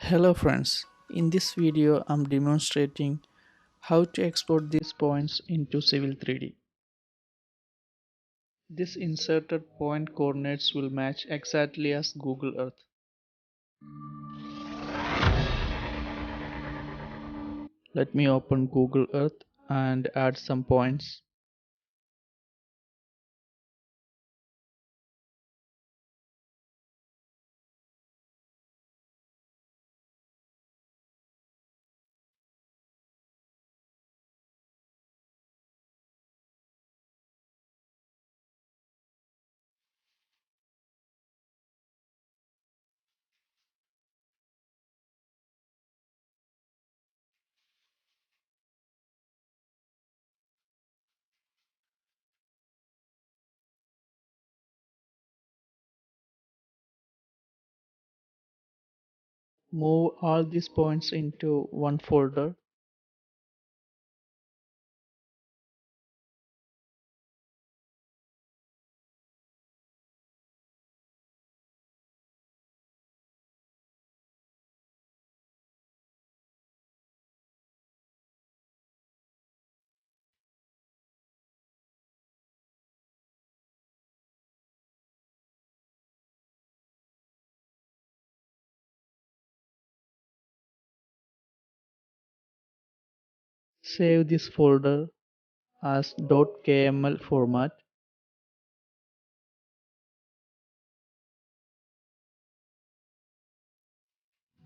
Hello friends, in this video I'm demonstrating how to export these points into Civil3D. This inserted point coordinates will match exactly as Google Earth. Let me open Google Earth and add some points. Move all these points into one folder. Save this folder as .kml format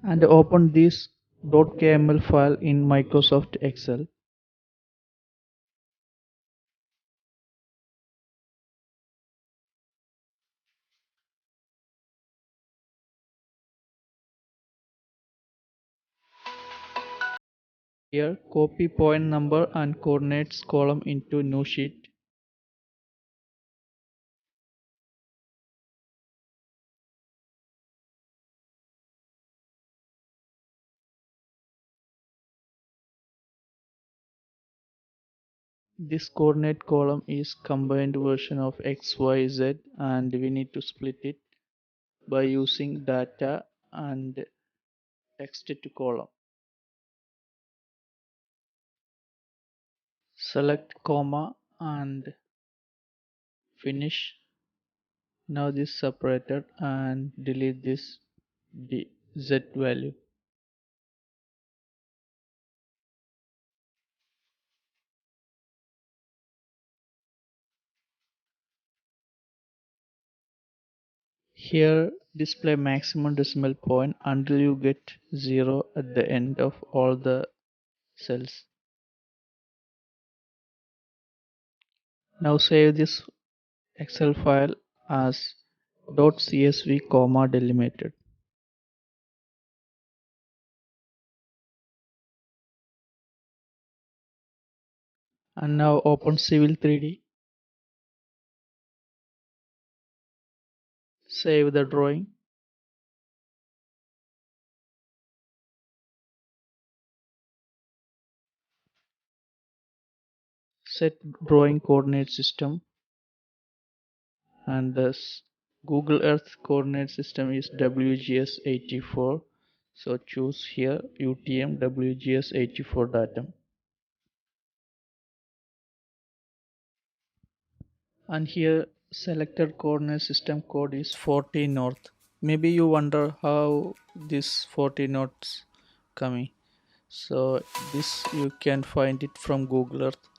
and open this .kml file in Microsoft Excel. Here, copy point number and coordinates column into new sheet. This coordinate column is combined version of x, y, z, and we need to split it by using data and text to column. Select comma and finish. Now this separated and delete this z value. Here display maximum decimal point until you get 0 at the end of all the cells. Now save this Excel file as .csv comma delimited. And now open Civil3D. Save the drawing. Set drawing coordinate system, and this Google Earth coordinate system is WGS84. So choose here UTM WGS84 datum. And here selected coordinate system code is 40 north. Maybe you wonder how this 40 north coming. So this you can find it from Google Earth.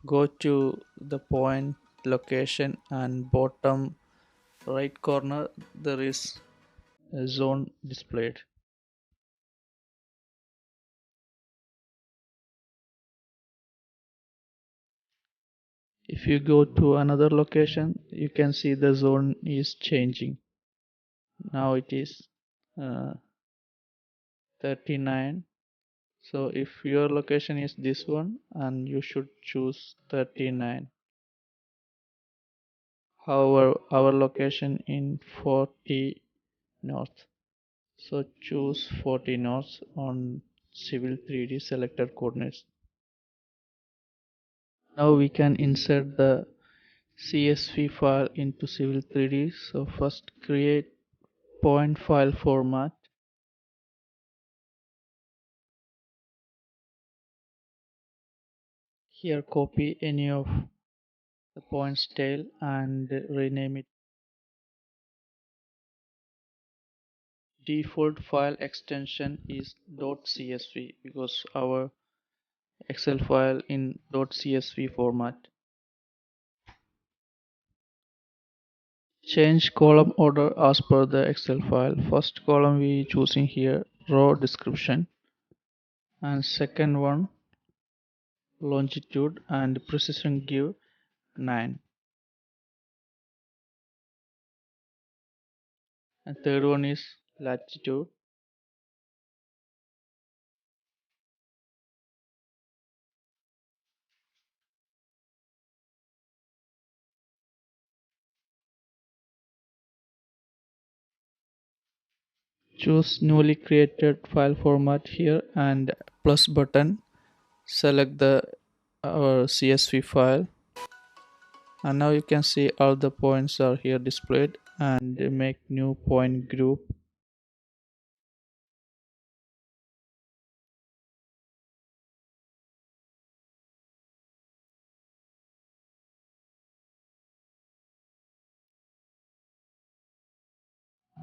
Go to the point location and bottom right corner there is a zone displayed. If you go to another location you can see the zone is changing. Now it is uh, 39. So if your location is this one and you should choose 39. However our location in 40 north. So choose 40 north on Civil3D selected coordinates. Now we can insert the CSV file into Civil3D. So first create point file format Here copy any of the point's tail and rename it. Default file extension is .csv because our Excel file in .csv format. Change column order as per the Excel file. First column we choosing here row description, and second one longitude and precision give 9, and third one is latitude. Choose newly created file format here and plus button. Select the our CSV file, and now you can see all the points are here displayed, and make new point group.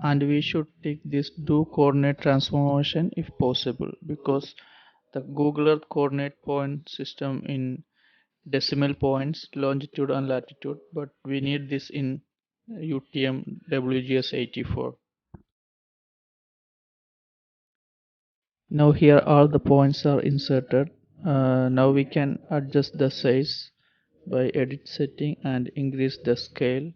And we should take this do coordinate transformation if possible, because the Google Earth coordinate point system in decimal points longitude and latitude, but we need this in UTM WGS 84. Now here all the points are inserted. Now we can adjust the size by edit setting and increase the scale.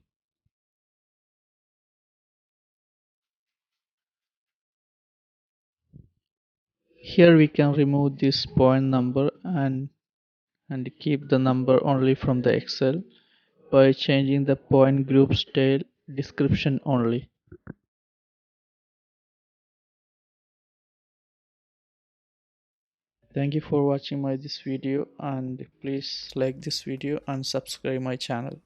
Here we can remove this point number and keep the number only from the Excel by changing the point group style description only. Thank you for watching this video, and please like this video and subscribe my channel.